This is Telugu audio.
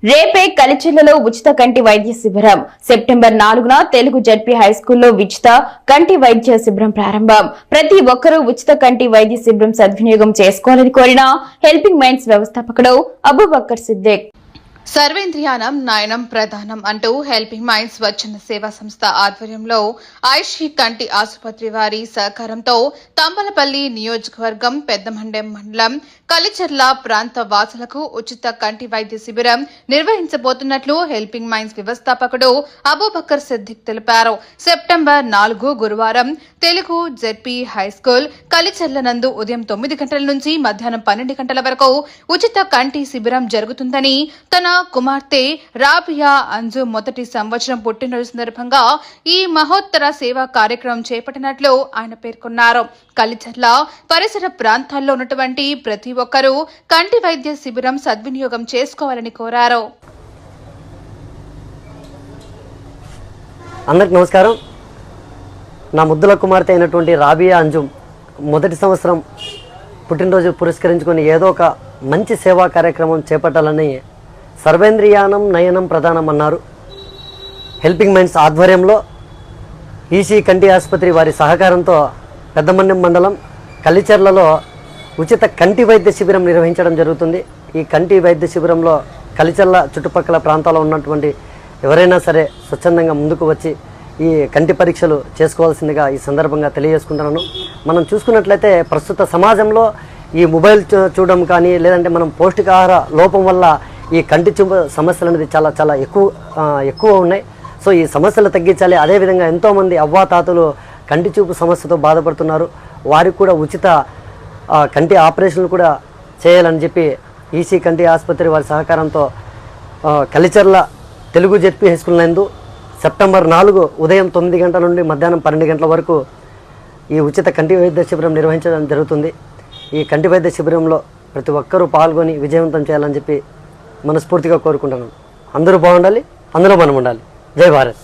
రేపే కలిచెర్లలో ఉచిత కంటి వైద్య శిబిరం సెప్టెంబర్ 4న తెలుగు జడ్పీ హైస్కూల్లో ఉచిత కంటి వైద్య శిబిరం ప్రారంభం. ప్రతి ఒక్కరూ ఉచిత కంటి వైద్య శిబిరం సద్వినియోగం చేసుకోవాలని కోరిన హెల్పింగ్ మైండ్స్ వ్యవస్థాపకుడు అబూబకర్ సిద్దిక్. సర్వేంద్రియానం నయనం ప్రధానం అంటూ హెల్పింగ్ మైండ్స్ స్వచ్ఛంద సేవా సంస్థ ఆధ్వర్యంలో ఐషి కంటి ఆసుపత్రి వారి సహకారంతో తంబలపల్లి నియోజకవర్గం పెద్దమండెం మండలం కలిచెర్ల ప్రాంత వాసులకు ఉచిత కంటి వైద్య శిబిరం నిర్వహించబోతున్నట్లు హెల్పింగ్ మైండ్స్ వ్యవస్థాపకుడు అబూబకర్ సిద్దిక్ తెలిపారు. సెప్టెంబర్ 4 గురువారం తెలుగు జెడ్పీ హైస్కూల్ కలిచెర్ల నందు ఉదయం 9 గంటల నుంచి మధ్యాహ్నం 12 గంటల వరకు ఉచిత కంటి శిబిరం జరుగుతుందని, తన కుమార్తె రాబియా అంజు మొదటి సంవత్సరం పుట్టినరోజు సందర్భంగా ఈ మహోత్తర సేవా కార్యక్రమం చేపట్టినట్లు ఆయన పేర్కొన్నారు. కలిచెర్ల పరిసర ప్రాంతాల్లో ఉన్నటువంటి ప్రతి ఒక్కరూ కంటి వైద్య శిబిరం సద్వినియోగం చేసుకోవాలని కోరారు. అందరికి నమస్కారం. నా ముద్దుల కుమార్తె అయినటువంటి రాబియా అంజుం మొదటి సంవత్సరం పుట్టినరోజు పురస్కరించుకొని ఏదో ఒక మంచి సేవా కార్యక్రమం చేపట్టాలని సర్వేంద్రియానం నయనం ప్రధానం అన్నారు. హెల్పింగ్ మైండ్స్ ఆధ్వర్యంలో ఈసీ కంటి ఆసుపత్రి వారి సహకారంతో పెద్దమండెం మండలం కలిచెర్లలో ఉచిత కంటి వైద్య శిబిరం నిర్వహించడం జరుగుతుంది. ఈ కంటి వైద్య శిబిరంలో కలిచెర్ల చుట్టుపక్కల ప్రాంతాల్లో ఉన్నటువంటి ఎవరైనా సరే స్వచ్ఛందంగా ముందుకు వచ్చి ఈ కంటి పరీక్షలు చేసుకోవాల్సిందిగా ఈ సందర్భంగా తెలియజేసుకుంటున్నాను. మనం చూసుకున్నట్లయితే ప్రస్తుత సమాజంలో ఈ మొబైల్ చూడడం కానీ, లేదంటే మనం పౌష్టికాహార లోపం వల్ల ఈ కంటి చూపు సమస్యలు అనేది చాలా ఎక్కువ ఉన్నాయి. సో ఈ సమస్యలు తగ్గించాలి. అదేవిధంగా ఎంతోమంది అవ్వాతాతలు కంటి చూపు సమస్యతో బాధపడుతున్నారు. వారికి కూడా ఉచిత కంటి ఆపరేషన్లు కూడా చేయాలని చెప్పి ఈసీ కంటి ఆసుపత్రి వారి సహకారంతో కలిచెర్ల తెలుగు జెడ్పీ హైస్కూల్ నందు సెప్టెంబర్ 4 ఉదయం 9 గంటల నుండి మధ్యాహ్నం 12 గంటల వరకు ఈ ఉచిత కంటి వైద్య శిబిరం నిర్వహించడం జరుగుతుంది. ఈ కంటి వైద్య శిబిరంలో ప్రతి ఒక్కరూ పాల్గొని విజయవంతం చేయాలని చెప్పి మనస్ఫూర్తిగా కోరుకుంటున్నాను. అందరూ బాగుండాలి, అందులో మనం ఉండాలి. జై భారత్.